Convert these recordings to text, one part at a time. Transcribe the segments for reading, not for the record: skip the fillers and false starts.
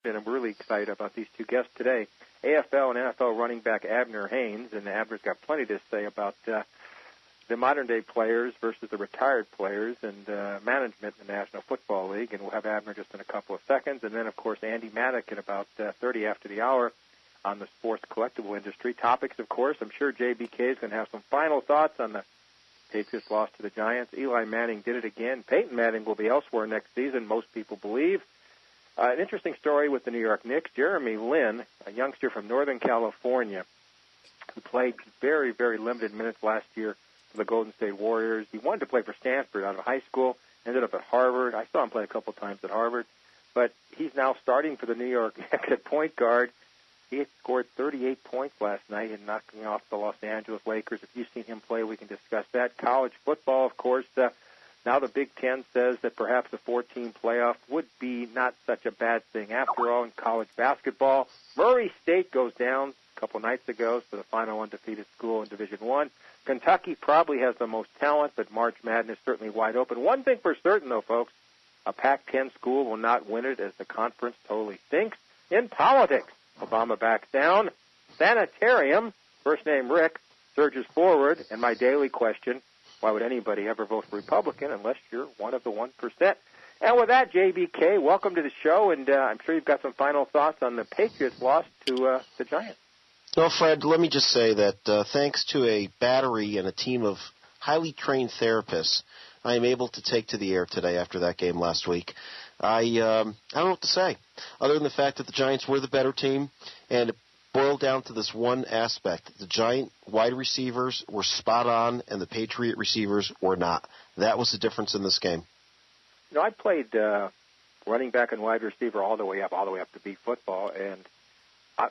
And I'm really excited about these two guests today. AFL and NFL running back Abner Haynes, and Abner's got plenty to say about the modern-day players versus the retired players and management in the National Football League. And we'll have Abner just in a couple of seconds. And then, of course, Andy Madoc at about 30 after the hour on the sports collectible industry. Topics, of course. I'm sure JBK is going to have some final thoughts on the Patriots loss to the Giants. Eli Manning did it again. Peyton Manning will be elsewhere next season, most people believe. An interesting story with the New York Knicks. Jeremy Lin, a youngster from Northern California, who played very, very limited minutes last year for the Golden State Warriors. He wanted to play for Stanford out of high school, ended up at Harvard. I saw him play a couple times at Harvard. But he's now starting for the New York Knicks at point guard. He had scored 38 points last night in knocking off the Los Angeles Lakers. If you've seen him play, we can discuss that. College football, of course. Now the Big Ten says that perhaps a 14 playoff would be not such a bad thing. After all, in college basketball, Murray State goes down a couple nights ago to the final undefeated school in Division I. Kentucky probably has the most talent, but March Madness is certainly wide open. One thing for certain, though, folks, a Pac-10 school will not win it as the conference totally stinks. In politics, Obama backs down. Sanitarium, first name Rick, surges forward. And my daily question, why would anybody ever vote for Republican unless you're one of the 1%? And with that, JBK, welcome to the show, and I'm sure you've got some final thoughts on the Patriots' loss to the Giants. No, Fred, let me just say that thanks to a battery and a team of highly trained therapists, I am able to take to the air today after that game last week. I don't know what to say, other than the fact that the Giants were the better team, and it boiled down to this one aspect. The Giant wide receivers were spot on, and the Patriot receivers were not. That was the difference in this game. You know, I played running back and wide receiver all the way up to B football, and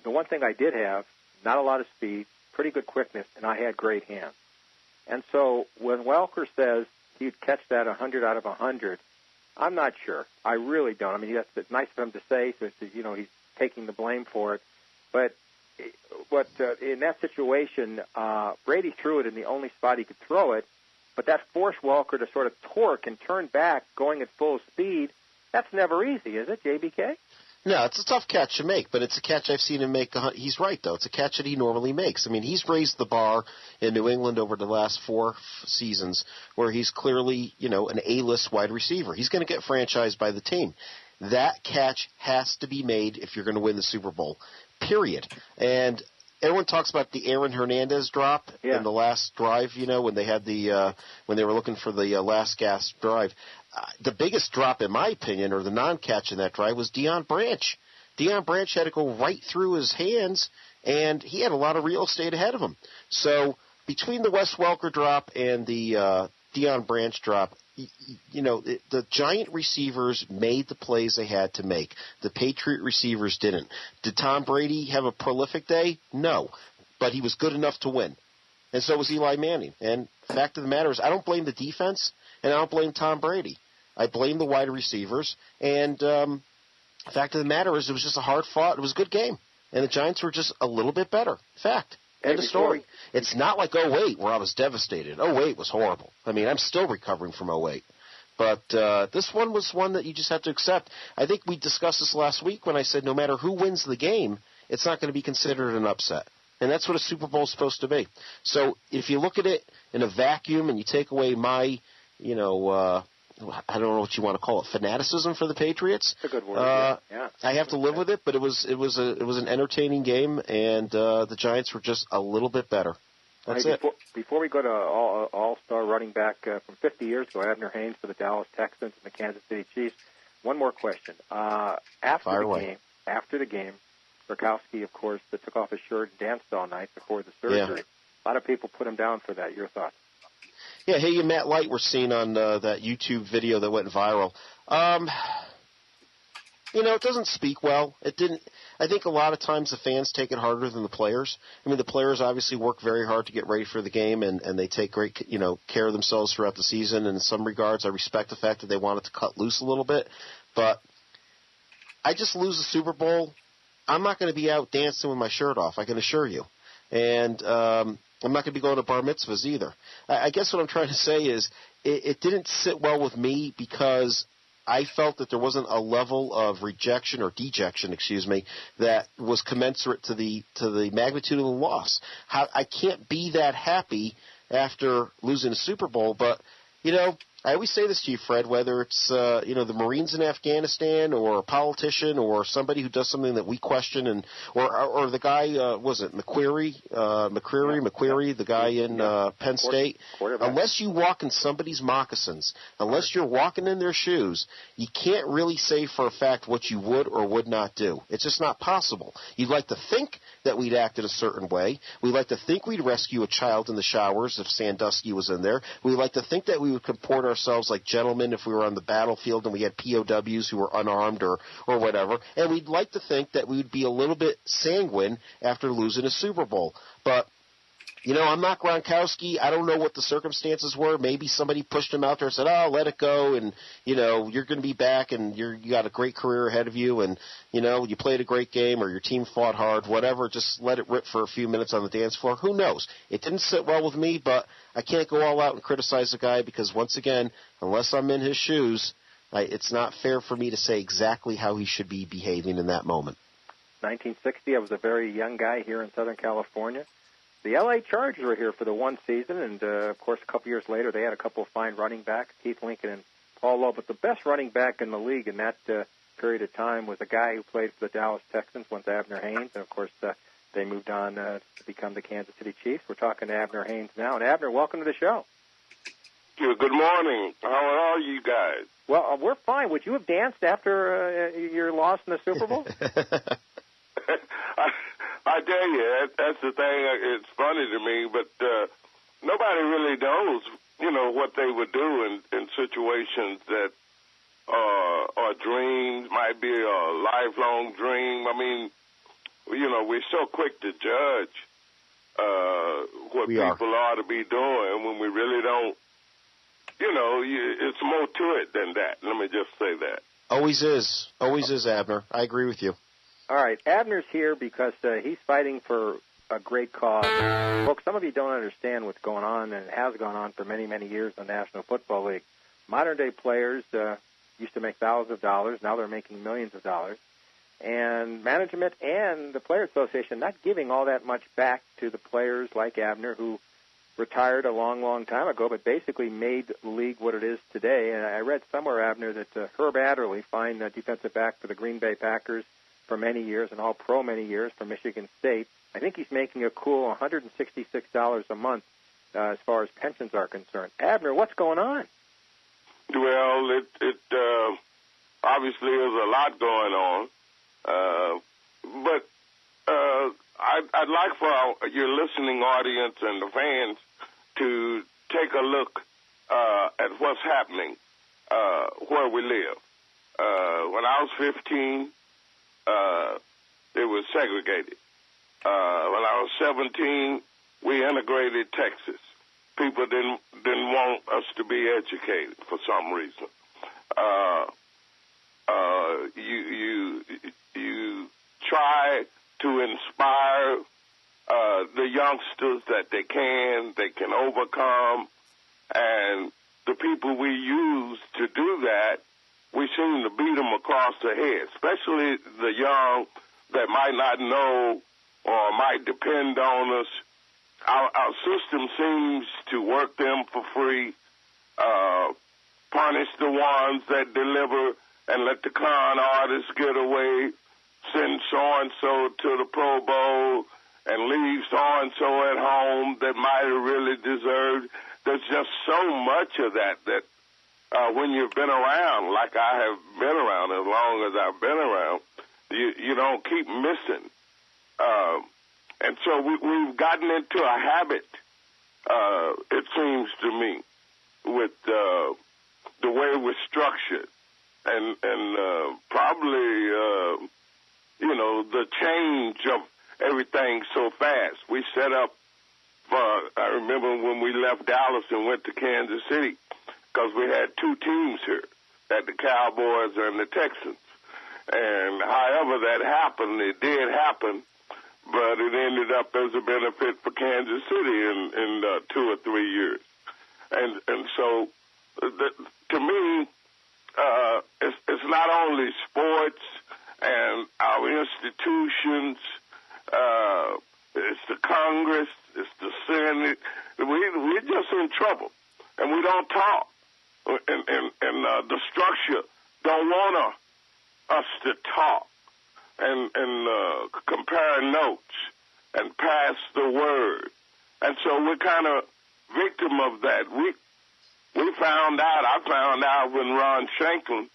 the one thing I did have, not a lot of speed, pretty good quickness, and I had great hands. And so when Welker says he'd catch that 100 out of 100, I'm not sure. I really don't. I mean, it's nice of him to say, so he's taking the blame for it. But in that situation, Brady threw it in the only spot he could throw it, but that forced Welker to sort of torque and turn back going at full speed. That's never easy, is it, JBK? No, it's a tough catch to make, but it's a catch I've seen him make. He's right, though. It's a catch that he normally makes. I mean, he's raised the bar in New England over the last 4 seasons where he's clearly, an A-list wide receiver. He's going to get franchised by the team. That catch has to be made if you're going to win the Super Bowl, period. And everyone talks about the Aaron Hernandez drop in the last drive, when they had when they were looking for the last gasp drive. The biggest drop, in my opinion, or the non-catch in that drive, was Deion Branch. Deion Branch had to go right through his hands, and he had a lot of real estate ahead of him. So between the Wes Welker drop and the Deion Branch drop, the Giant receivers made the plays they had to make. The Patriot receivers didn't. Did Tom Brady have a prolific day? No, but he was good enough to win. And so was Eli Manning. And the fact of the matter is, I don't blame the defense, and I don't blame Tom Brady. I blame the wide receivers. And the fact of the matter is, it was just a hard-fought. It was a good game. And the Giants were just a little bit better. Fact. End of story. It's not like 08 where I was devastated. 08 was horrible. I mean, I'm still recovering from 08. But this one was one that you just have to accept. I think we discussed this last week when I said no matter who wins the game, it's not going to be considered an upset. And that's what a Super Bowl is supposed to be. So if you look at it in a vacuum and you take away my, I don't know what you want to call it, fanaticism for the Patriots. That's a good word. I have to live with it, but it was an entertaining game, and the Giants were just a little bit better. That's it. Before we go to all-star running back from 50 years ago, Abner Haynes for the Dallas Texans and the Kansas City Chiefs. One more question. After the game, Gronkowski, of course, took off his shirt and danced all night before the surgery. Yeah. A lot of people put him down for that. Your thoughts? Yeah, hey, Matt Light were seen on that YouTube video that went viral. It doesn't speak well. It didn't. I think a lot of times the fans take it harder than the players. I mean, the players obviously work very hard to get ready for the game, and they take great, care of themselves throughout the season. And in some regards, I respect the fact that they wanted to cut loose a little bit. But I just lose the Super Bowl, I'm not going to be out dancing with my shirt off, I can assure you. And I'm not going to be going to bar mitzvahs either. I guess what I'm trying to say is it didn't sit well with me because I felt that there wasn't a level of rejection or dejection, that was commensurate to the magnitude of the loss. I can't be that happy after losing a Super Bowl, but, I always say this to you, Fred, whether it's, the Marines in Afghanistan or a politician or somebody who does something that we question, or the guy, McQuarrie, the guy in Penn State, unless you walk in somebody's moccasins, unless you're walking in their shoes, you can't really say for a fact what you would or would not do. It's just not possible. You'd like to think that we'd act in a certain way. We'd like to think we'd rescue a child in the showers if Sandusky was in there. We'd like to think that we would comport ourselves like gentlemen if we were on the battlefield and we had POWs who were unarmed or whatever. And we'd like to think that we would be a little bit sanguine after losing a Super Bowl. But I'm not Gronkowski. I don't know what the circumstances were. Maybe somebody pushed him out there and said, "Oh, let it go," and you're going to be back, and you got a great career ahead of you, and you played a great game, or your team fought hard, whatever. Just let it rip for a few minutes on the dance floor. Who knows? It didn't sit well with me, but I can't go all out and criticize the guy because, once again, unless I'm in his shoes, it's not fair for me to say exactly how he should be behaving in that moment. 1960, I was a very young guy here in Southern California. The L.A. Chargers were here for the one season, and, of course, a couple years later, they had a couple of fine running backs, Keith Lincoln and Paul Lowe. But the best running back in the league in that period of time was a guy who played for the Dallas Texans, once Abner Haynes. And, of course, they moved on to become the Kansas City Chiefs. We're talking to Abner Haynes now. And, Abner, welcome to the show. Good morning. How are you guys? Well, we're fine. Would you have danced after your loss in the Super Bowl? I tell you, that's the thing. It's funny to me, but nobody really knows, what they would do in situations that are dreams, might be a lifelong dream. I mean, we're so quick to judge what people ought to be doing when we really don't. It's more to it than that. Let me just say that. Always is, Abner. I agree with you. All right, Abner's here because he's fighting for a great cause. Folks, some of you don't understand what's going on, and it has gone on for many, many years in the National Football League. Modern-day players used to make thousands of dollars. Now they're making millions of dollars. And management and the Players Association not giving all that much back to the players like Abner, who retired a long, long time ago, but basically made the league what it is today. And I read somewhere, Abner, that Herb Adderley, fine defensive back for the Green Bay Packers, for many years, and all-pro many years for Michigan State. I think he's making a cool $166 a month as far as pensions are concerned. Abner, what's going on? Well, it obviously there's a lot going on, but I'd like for your listening audience and the fans to take a look at what's happening where we live. When I was 15, it was segregated. When I was 17, we integrated Texas. People didn't want us to be educated for some reason. You try to inspire the youngsters that they can overcome, and the people we use to do that, we seem to beat them across the head, especially the young that might not know or might depend on us. Our system seems to work them for free, punish the ones that deliver and let the con artists get away, send so-and-so to the Pro Bowl and leave so-and-so at home that might have really deserved. There's just so much of that when you've been around, like I have been around as long as I've been around, you don't keep missing. And so we've gotten into a habit, it seems to me, with the way we're structured. And probably, the change of everything so fast. We set up I remember when we left Dallas and went to Kansas City, because we had two teams here, had the Cowboys and the Texans. And however that happened, it did happen, but it ended up as a benefit for Kansas City in 2 or 3 years. And so, to me, it's not only sports and our institutions. It's the Congress. It's the Senate. We're just in trouble, and we don't talk. And the structure don't want us to talk and compare notes and pass the word. And so we're kind of victim of that. I found out when Ron Shanklin,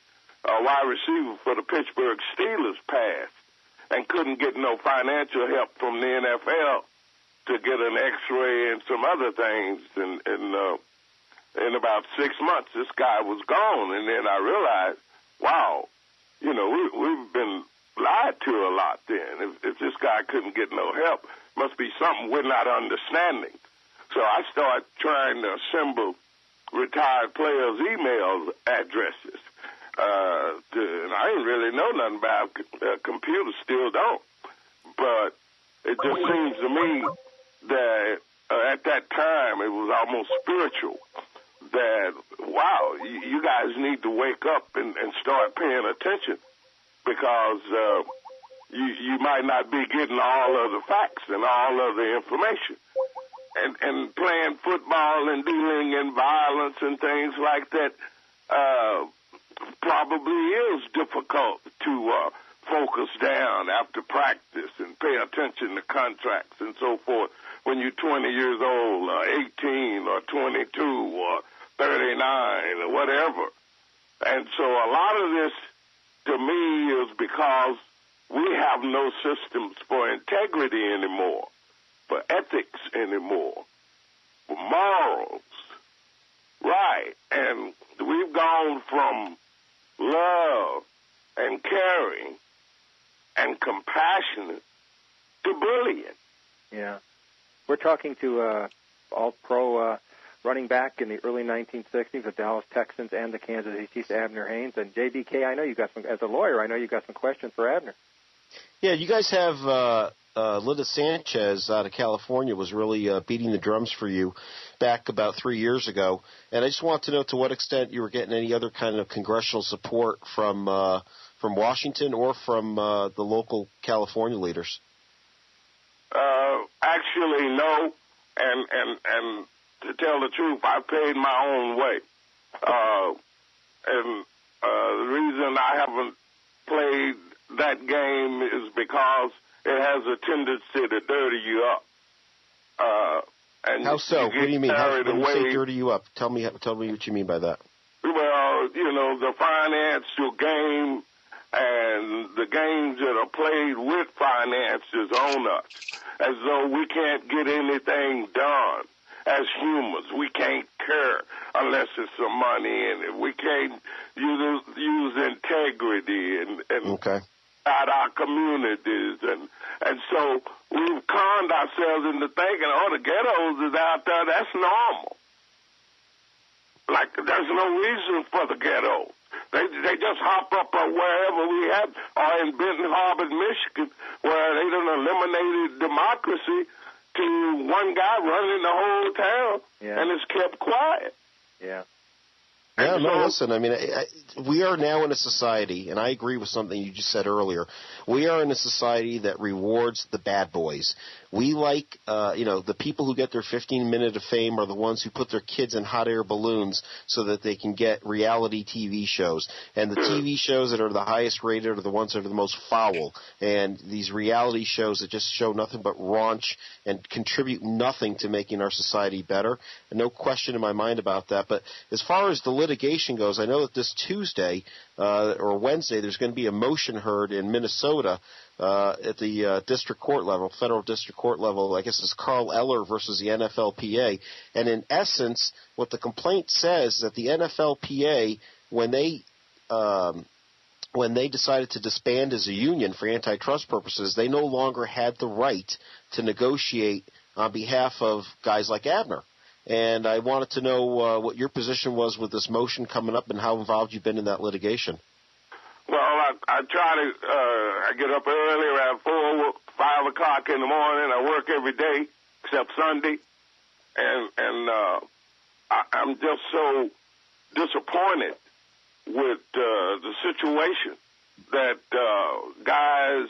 wide receiver for the Pittsburgh Steelers, passed and couldn't get no financial help from the NFL to get an X-ray and some other things. And in about 6 months, this guy was gone. And then I realized, wow, we've been lied to a lot then. If this guy couldn't get no help, must be something we're not understanding. So I started trying to assemble retired players' email addresses. And I didn't really know nothing about computers, still don't. But it just seems to me that at that time it was almost spiritual. That, wow, you guys need to wake up and start paying attention, because you might not be getting all of the facts and all of the information. And playing football and dealing in violence and things like that probably is difficult to focus down after practice and pay attention to contracts and so forth when you're 20 years old or 18 or 22 or 39 or whatever. And so a lot of this, to me, is because we have no systems for integrity anymore, for ethics anymore, for morals. Right. And we've gone from love and caring and compassionate to bullying. Yeah. We're talking to all-pro running back in the early 1960s, the Dallas Texans and the Kansas City Chiefs, Abner Haynes. And JBK, I know you got some, as a lawyer, I know you got some questions for Abner. Yeah, you guys have Linda Sanchez out of California was really beating the drums for you back about 3 years ago. And I just want to know to what extent you were getting any other kind of congressional support from Washington or from the local California leaders. Actually, no. And to tell the truth, I paid my own way. And the reason I haven't played that game is because it has a tendency to dirty you up. And how so? What do you mean? When you say dirty you up, tell me what you mean by that. Well, the financial game and the games that are played with finances on us, as though we can't get anything done. As humans, we can't care unless it's some money in it. We can't use integrity and okay. Out our communities, and so we've conned ourselves into thinking, the ghettos is out there, that's normal. Like, there's no reason for the ghetto. They just hop up wherever we have, or in Benton Harbor, Michigan, where they done eliminated democracy to one guy running the whole town, and it's kept quiet. Yeah. Yeah, no, listen, I mean, we are now in a society, and I agree with something you just said earlier, we are in a society that rewards the bad boys. We like, the people who get their 15-minute of fame are the ones who put their kids in hot air balloons so that they can get reality TV shows. And the TV shows that are the highest rated are the ones that are the most foul. And these reality shows that just show nothing but raunch and contribute nothing to making our society better. And no question in my mind about that. But as far as the litigation goes, I know that this Tuesday or Wednesday there's going to be a motion heard in Minnesota at the district court level, federal district court level. I guess it's Carl Eller versus the NFLPA. And in essence, what the complaint says is that the NFLPA, when they decided to disband as a union for antitrust purposes, they no longer had the right to negotiate on behalf of guys like Abner. And I wanted to know what your position was with this motion coming up and how involved you've been in that litigation. Well, I try to I get up early around 4, 5 o'clock in the morning. I work every day except Sunday. And I'm just so disappointed with the situation that guys